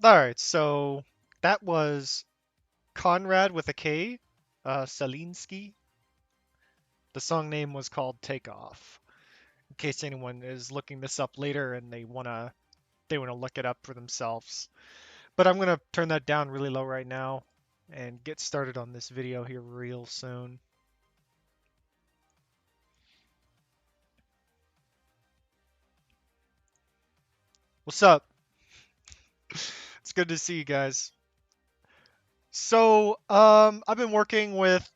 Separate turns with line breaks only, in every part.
Alright, so that was Conrad with a K, Selinsky. The song name was called Take Off. In case anyone is looking this up later and they wanna look it up for themselves. But I'm gonna turn that down really low right now and get started on this video here real soon. What's up? It's good to see you guys. So, I've been working with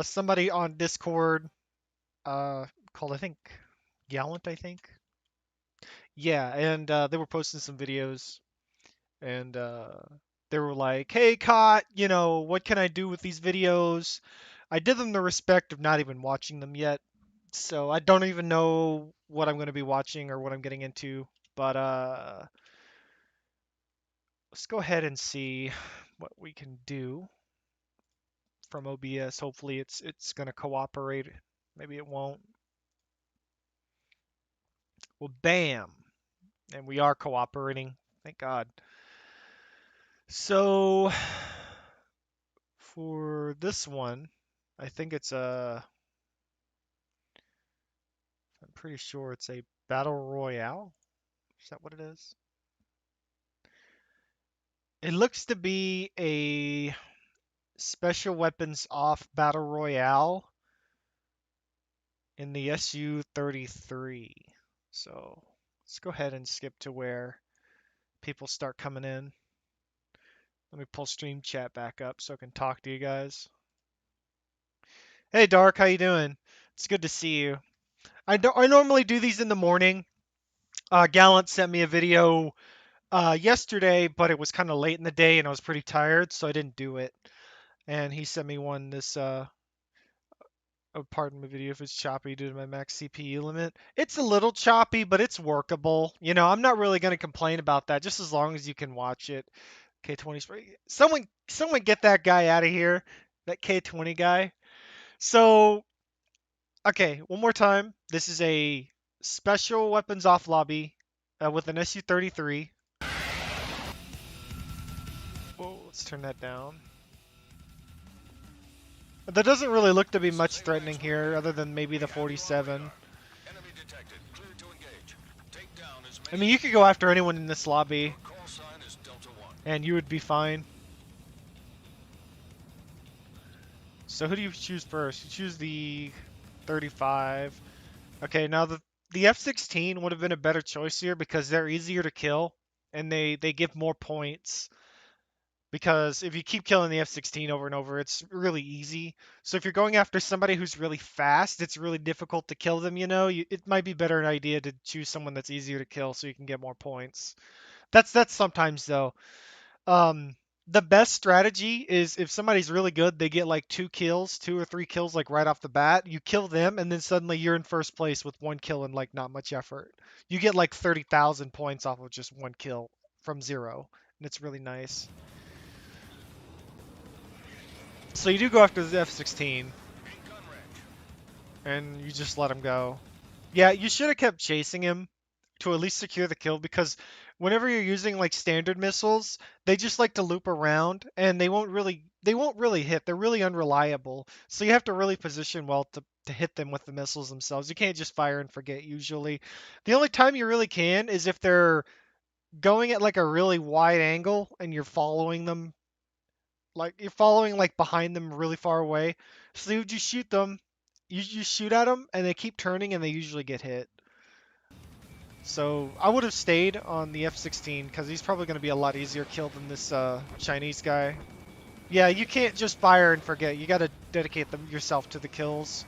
somebody on Discord, called I think Gallant, I think. Yeah, and they were posting some videos, and they were like, "Hey, Cot, what can I do with these videos?" I did them the respect of not even watching them yet, so I don't even know what I'm going to be watching or what I'm getting into. But let's go ahead and see what we can do from OBS. Hopefully, it's going to cooperate. Maybe it won't. Well, bam, and we are cooperating. Thank God. So for this one, I think I'm pretty sure it's a battle royale. Is that what it is? It looks to be a special weapons off battle royale in the SU-33. So let's go ahead and skip to where people start coming in. Let me pull stream chat back up so I can talk to you guys. Hey Dark, how you doing? It's good to see you. I normally do these in the morning. Gallant sent me a video yesterday, but it was kind of late in the day and I was pretty tired, so I didn't do it. And he sent me one pardon my video if it's choppy due to my max CPU limit. It's a little choppy, but it's workable. I'm not really gonna complain about that, just as long as you can watch it. K20 spray. Someone get that guy out of here. That K20 guy. So, okay, one more time. This is a special weapons off lobby with an SU-33. Whoa, let's turn that down. There doesn't really look to be much threatening here, other than maybe the 47. I mean, you could go after anyone in this lobby, and you would be fine. So who do you choose first? You choose the 35. Okay, now the F-16 would have been a better choice here because they're easier to kill, and they give more points. Because if you keep killing the F-16 over and over, it's really easy. So if you're going after somebody who's really fast, it's really difficult to kill them, it might be better an idea to choose someone that's easier to kill so you can get more points. That's sometimes though. Um, the best strategy is if somebody's really good, they get like 2 or 3 kills like right off the bat. You kill them and then suddenly you're in first place with 1 kill and like not much effort. You get like 30,000 points off of just 1 kill from 0, and it's really nice. So you do go after the F-16, and you just let him go. Yeah, you should have kept chasing him to at least secure the kill, because whenever you're using like standard missiles, they just like to loop around and they won't really hit. They're really unreliable. So you have to really position well to hit them with the missiles themselves. You can't just fire and forget usually. The only time you really can is if they're going at like a really wide angle and you're following them, like you're following like behind them really far away. So you just shoot them. You shoot at them and they keep turning and they usually get hit. So I would have stayed on the F-16 because he's probably going to be a lot easier kill than this Chinese guy. Yeah, you can't just fire and forget. You got to dedicate yourself to the kills.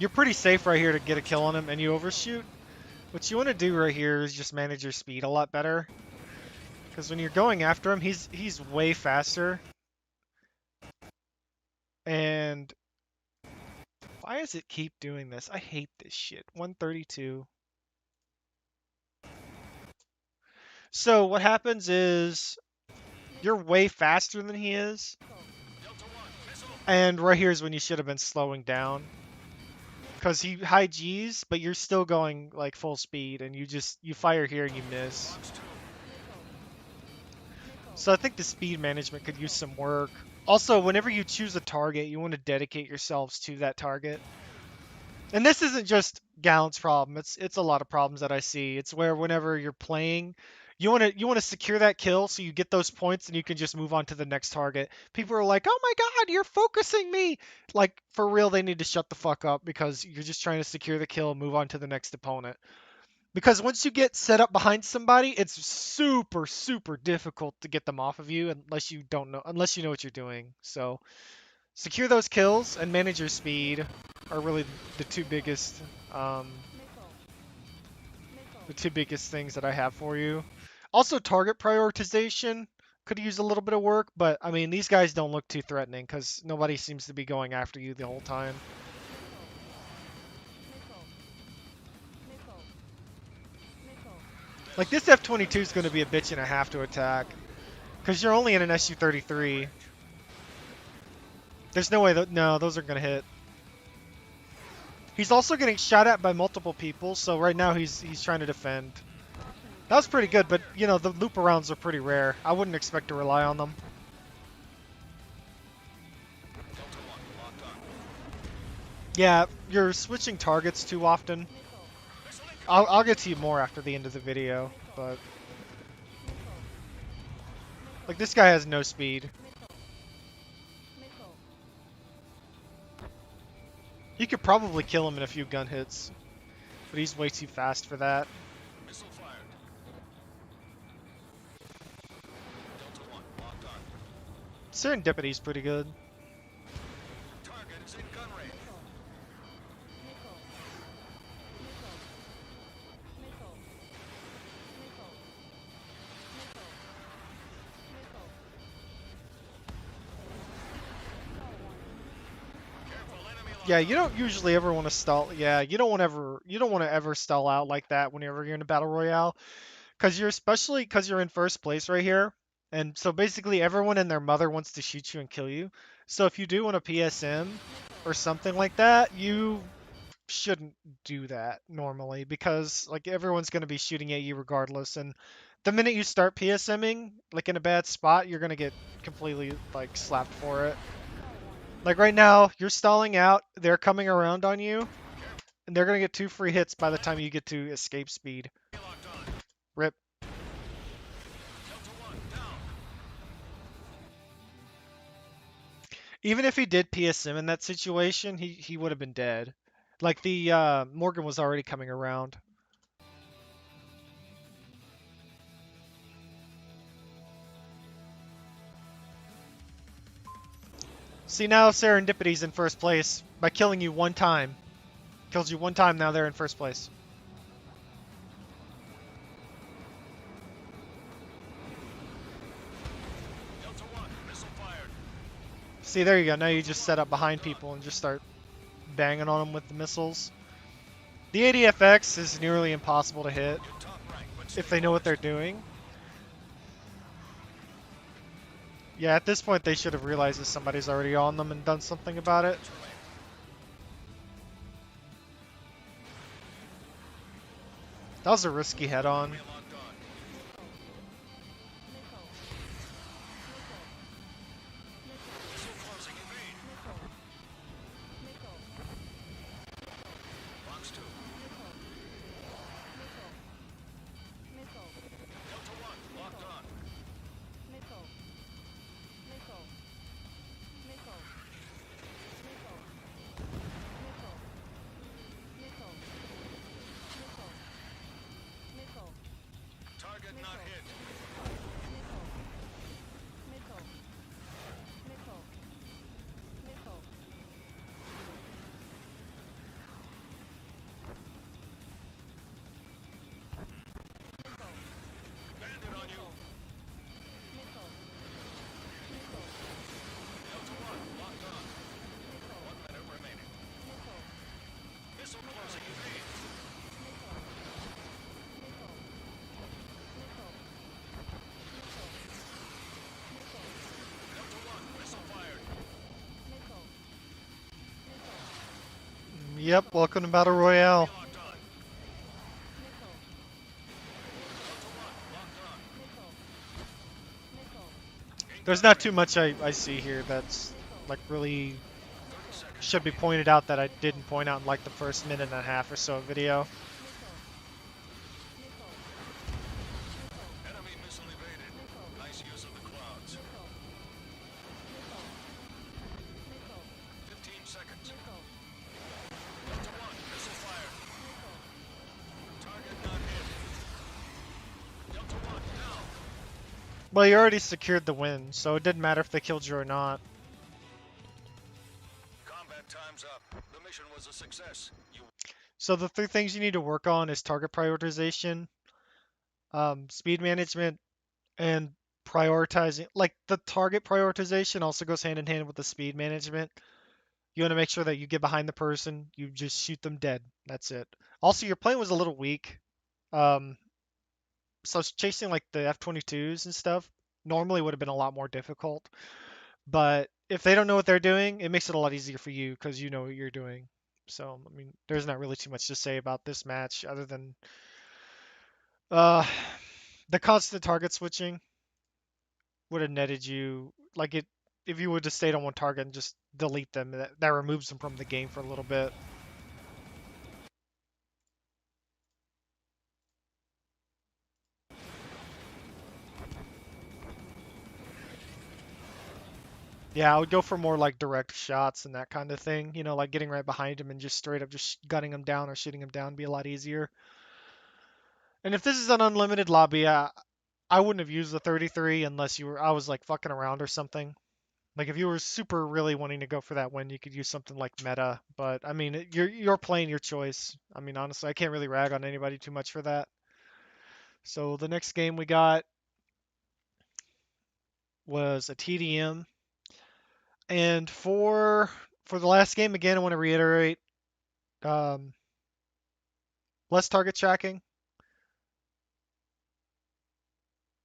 You're pretty safe right here to get a kill on him, and you overshoot. What you want to do right here is just manage your speed a lot better. Because when you're going after him, he's way faster. And why does it keep doing this? I hate this shit. 132. So what happens is you're way faster than he is. And right here is when you should have been slowing down. because he high G's, but you're still going like full speed, and you fire here and you miss. So I think the speed management could use some work. Also, whenever you choose a target, you want to dedicate yourselves to that target. And this isn't just Gallant's problem. It's a lot of problems that I see. It's where whenever you're playing, you want to secure that kill so you get those points and you can just move on to the next target. People are like, "Oh my God, you're focusing me!" Like for real, they need to shut the fuck up because you're just trying to secure the kill and move on to the next opponent. Because once you get set up behind somebody, it's super super difficult to get them off of you unless you know what you're doing. So secure those kills and manage your speed are really the two biggest um, the two biggest things that I have for you. Also, target prioritization could use a little bit of work, but I mean these guys don't look too threatening because nobody seems to be going after you the whole time. Like this F-22 is going to be a bitch and a half to attack because you're only in an Su-33. There's no way no, those are going to hit. He's also getting shot at by multiple people, so right now he's trying to defend. That was pretty good, but you know the loop arounds are pretty rare. I wouldn't expect to rely on them. Yeah, you're switching targets too often. I'll get to you more after the end of the video, but like this guy has no speed. You could probably kill him in a few gun hits, but he's way too fast for that. Serendipity's pretty good. Yeah, you don't usually ever want to stall. Yeah, you don't want to ever stall out like that whenever you're in a battle royale, especially because you're in first place right here, and so basically everyone and their mother wants to shoot you and kill you. So if you do want a PSM or something like that, you shouldn't do that normally because like everyone's going to be shooting at you regardless, and the minute you start PSMing like in a bad spot, you're going to get completely like slapped for it. Like right now, you're stalling out, they're coming around on you, and they're gonna get 2 free hits by the time you get to escape speed. Rip. Even if he did PSM in that situation, he would have been dead. Like the Morgan was already coming around. See now Serendipity's in first place by killing you one time. Kills you one time, now they're in first place. See, there you go. Now you just set up behind people and just start banging on them with the missiles. The ADFX is nearly impossible to hit if they know what they're doing. Yeah, at this point they should have realized that somebody's already on them and done something about it. That was a risky head-on. Yep, welcome to Battle Royale. There's not too much I see here that's like really should be pointed out that I didn't point out in like the first minute and a half or so of video.
Enemy missile evaded. Nice use of the clouds. 15 seconds. Delta 1, missile fired. Target not hit. Delta 1, down.
Well, you already secured the win, so it didn't matter if they killed you or not.
Combat time's up. The mission was a success.
So the three things you need to work on is target prioritization, speed management, and prioritizing. Like the target prioritization also goes hand in hand with the speed management. You want to make sure that you get behind the person, you just shoot them dead. That's it. Also, your plane was a little weak. Um, so chasing like the F-22s and stuff normally would have been a lot more difficult. But if they don't know what they're doing, it makes it a lot easier for you because you know what you're doing. So, I mean, there's not really too much to say about this match other than uh, the constant target switching would have netted you like it if you would have stayed on one target and just delete them. That removes them from the game for a little bit. Yeah, I would go for more like direct shots and that kind of thing. You know, like getting right behind him and just straight up just gunning him down or shooting him down would be a lot easier. And if this is an unlimited lobby, I wouldn't have used the 33 unless I was like fucking around or something. Like if you were super really wanting to go for that win, you could use something like meta. But I mean, you're playing your choice. I mean, honestly, I can't really rag on anybody too much for that. So the next game we got was a TDM, and for the last game again, I want to reiterate um, less target tracking,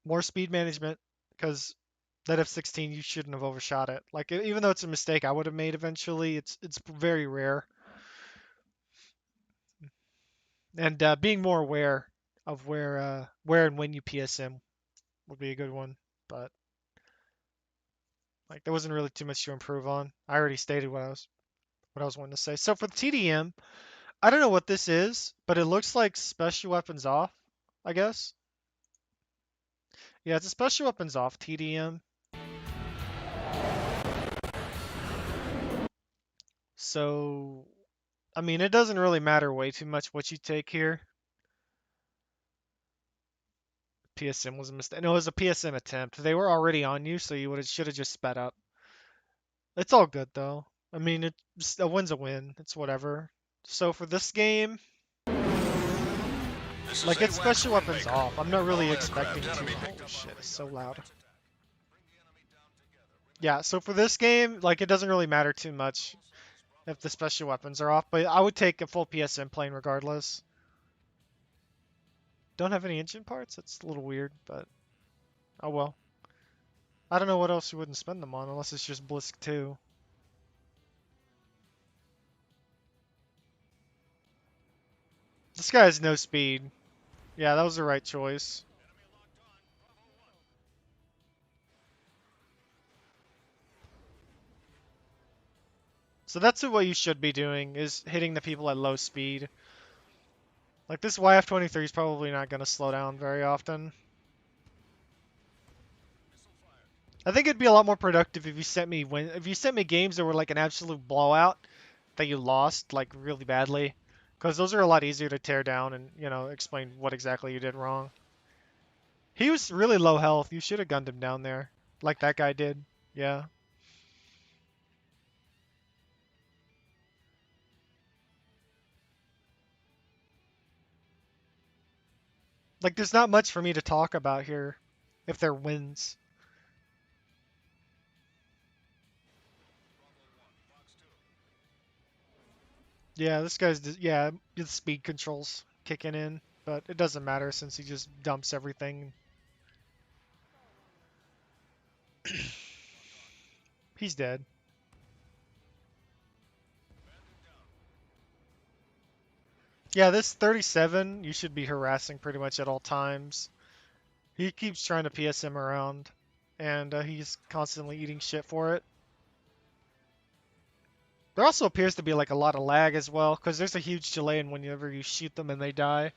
more speed management, because that F-16 you shouldn't have overshot it. Like even though it's a mistake I would have made eventually, it's very rare. And being more aware of where and when you PSM would be a good one. But like there wasn't really too much to improve on. I already stated what I was wanting to say. So for the TDM, I don't know what this is, but it looks like special weapons off, I guess. Yeah, it's a special weapons off TDM. So I mean, it doesn't really matter way too much what you take here. PSM was a mistake. No, it was a PSM attempt. They were already on you, so you would should have just sped up. It's all good though. I mean, a win's a win. It's whatever. So for this game,
This is
like it's
AWACS
special weapons
Windmaker.
off. I'm not really
All
expecting
aircraft
to.
enemy
Holy
picked up
shit,
on
it's so
radar.
loud. Yeah, so for this game, like it doesn't really matter too much if the special weapons are off, but I would take a full PSM plane regardless. Don't have any engine parts? That's a little weird, but oh well. I don't know what else you wouldn't spend them on unless it's just Blisk 2. This guy has no speed. Yeah, that was the right choice. So that's what you should be doing, is hitting the people at low speed. Like this YF-23 is probably not going to slow down very often. I think it'd be a lot more productive if you sent me games that were like an absolute blowout that you lost like really badly, because those are a lot easier to tear down and explain what exactly you did wrong. He was really low health. You should have gunned him down there, like that guy did. Yeah. Like there's not much for me to talk about here, if they're wins. Yeah, this guy's yeah, his speed controls kicking in, but it doesn't matter since he just dumps everything. He's dead. Yeah, this 37 you should be harassing pretty much at all times. He keeps trying to PS him around, and he's constantly eating shit for it. There also appears to be like a lot of lag as well, because there's a huge delay in whenever you shoot them and they die.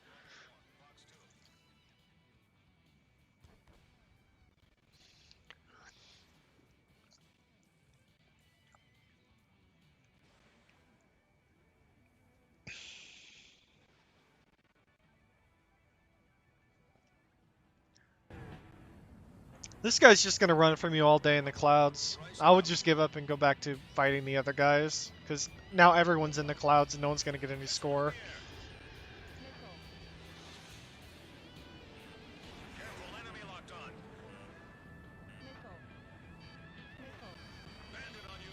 This guy's just gonna run from you all day in the clouds. I would just give up and go back to fighting the other guys, because now everyone's in the clouds and no one's gonna get any score.
Careful, enemy locked on. Bandit on you.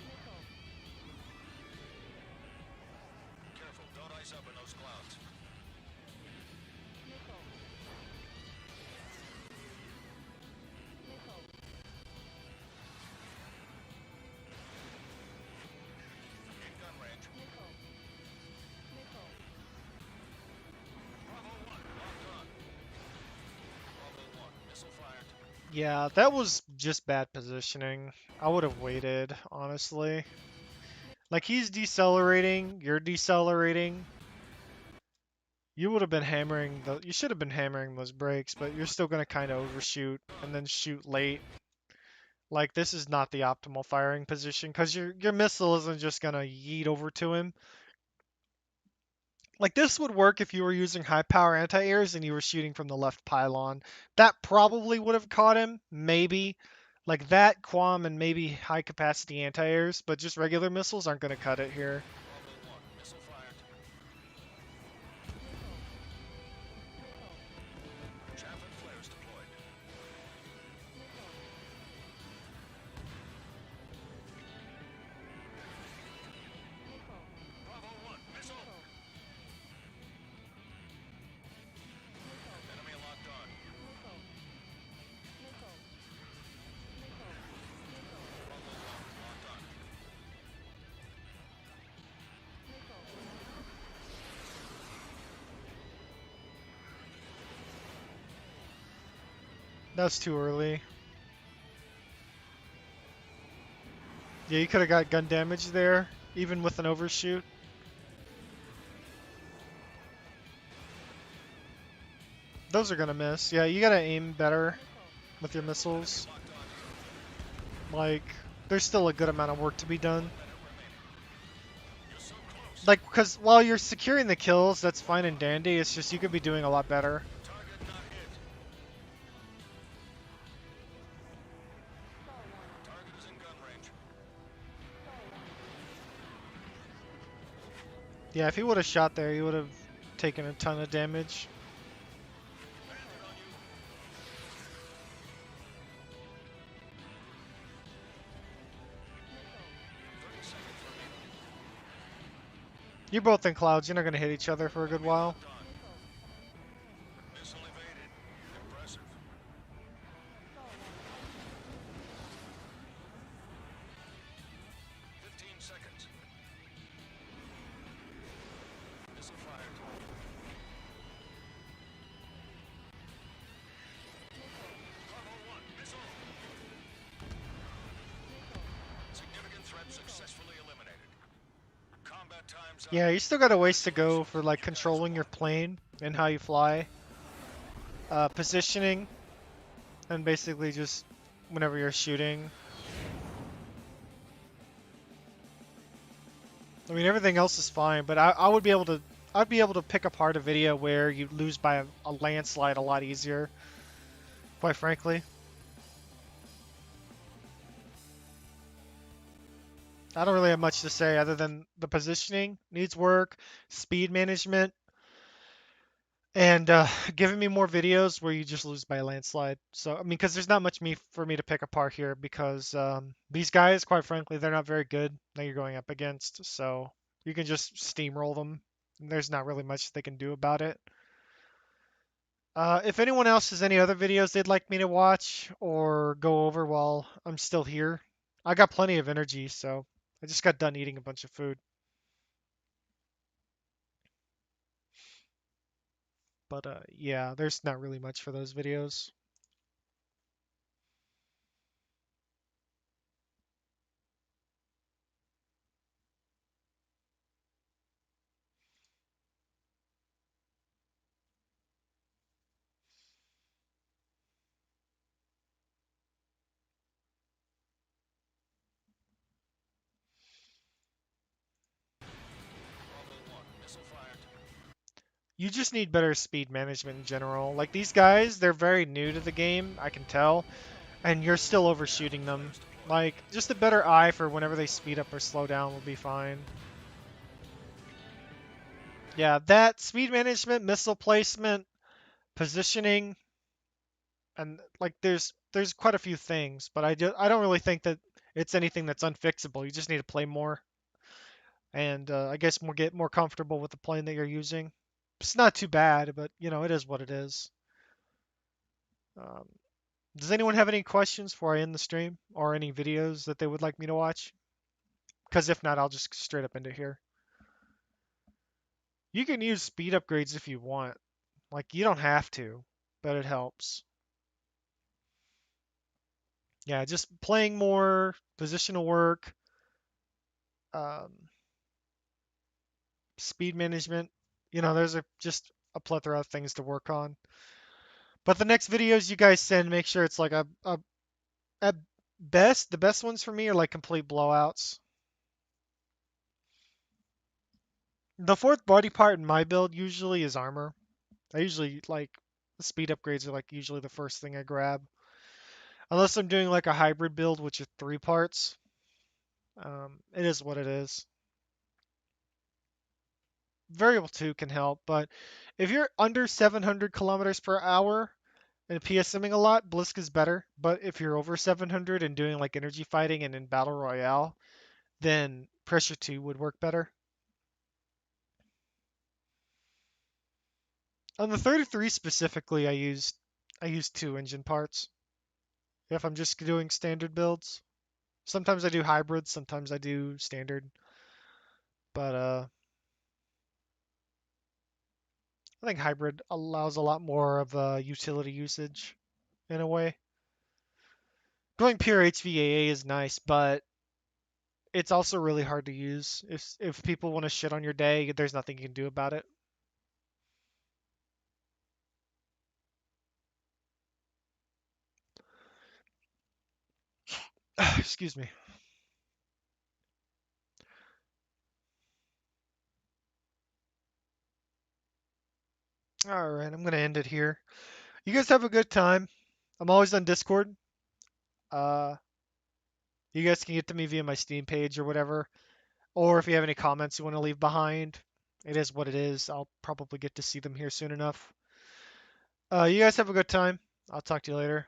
Careful, don't ice up in those clouds. In gun range. Bravo 1, locked on. Bravo 1, missile fired.
Yeah, that was just bad positioning. I would have waited, honestly. Like, he's decelerating, you're decelerating. You would have been hammering you should have been hammering those brakes, but you're still gonna kind of overshoot and then shoot late. Like, this is not the optimal firing position because your missile isn't just gonna yeet over to him. Like, this would work if you were using high power anti-airs and you were shooting from the left pylon. That probably would have caught him, maybe. Like that, Quam, and maybe high capacity anti-airs, but just regular missiles aren't gonna cut it here.
Bravo 1, missile fired. Chaff and flares deployed. Bravo 1, missile. Enemy locked on. Bravo 1, locked on.
That's too early. Yeah, you could have got gun damage there, even with an overshoot. Those are gonna miss. Yeah, you gotta aim better with your missiles.
Locked on.
Like, there's still a good amount of work to be done.
Minute remaining. You're so close.
Like, because while you're securing the kills, that's fine and dandy. It's just you could be doing a lot better.
Target not hit. Target is in gun range.
Yeah, if he would have shot there, he would have taken a ton of damage.
Bandit on you. 30 seconds remaining.
You're both in clouds. You're not gonna hit each other for a good while.
Locked on. Missile evaded. Impressive. 15 seconds. Missile fired. Bravo 1, missile. Significant threat successfully eliminated. Combat times up.
Yeah, you still got a ways to go for like controlling your plane and how you fly, positioning, and basically just whenever you're shooting. I mean, everything else is fine, but I would be able to. I'd be able to pick apart a video where you lose by a landslide a lot easier, quite frankly. I don't really have much to say other than the positioning needs work, speed management, and giving me more videos where you just lose by a landslide. So, I mean, because there's not much for me to pick apart here because these guys, quite frankly, they're not very good that you're going up against. So you can just steamroll them. There's not really much they can do about it. If anyone else has any other videos they'd like me to watch or go over while I'm still here, I got plenty of energy, so I just got done eating a bunch of food. But yeah, there's not really much for those videos.
Bravo 1, missile fired.
You just need better speed management in general. Like these guys, they're very new to the game, I can tell, and you're still
Attack
overshooting them.
flares deployed.
Like just a better eye for whenever they speed up or slow down will be fine. Yeah, that speed management, missile placement, positioning, and like there's quite a few things, but I don't really think that it's anything that's unfixable. You just need to play more, and I guess get more comfortable with the plane that you're using. It's not too bad, but you know it is what it is. Um, does anyone have any questions before I end the stream or any videos that they would like me to watch? Because if not, I'll just straight up end it here. You can use speed upgrades if you want. Like you don't have to, but it helps. Yeah, just playing more, positional work, um, speed management. You know, there's just a plethora of things to work on. But the next videos you guys send, make sure it's like at best, the best ones for me are like complete blowouts. The fourth body part in my build usually is armor. I usually like the speed upgrades are like usually the first thing I grab. Unless I'm doing like a hybrid build, which is three parts. It is what it is. Variable 2 can help, but if you're under 700 kilometers per hour and PSMing a lot, Blisk is better. But if you're over 700 and doing like energy fighting and in Battle Royale, then Pressure 2 would work better. On the 33 specifically, I used two engine parts. If I'm just doing standard builds, sometimes I do hybrid, sometimes I do standard. But I think hybrid allows a lot more of utility usage in a way. Going pure HVAA is nice, but it's also really hard to use. If people want to shit on your day, there's nothing you can do about it. Excuse me. All right, I'm gonna end it here. You guys have a good time. I'm always on Discord. Uh, you guys can get to me via my Steam page or whatever. Or if you have any comments you want to leave behind, it is what it is. I'll probably get to see them here soon enough. You guys have a good time. I'll talk to you later.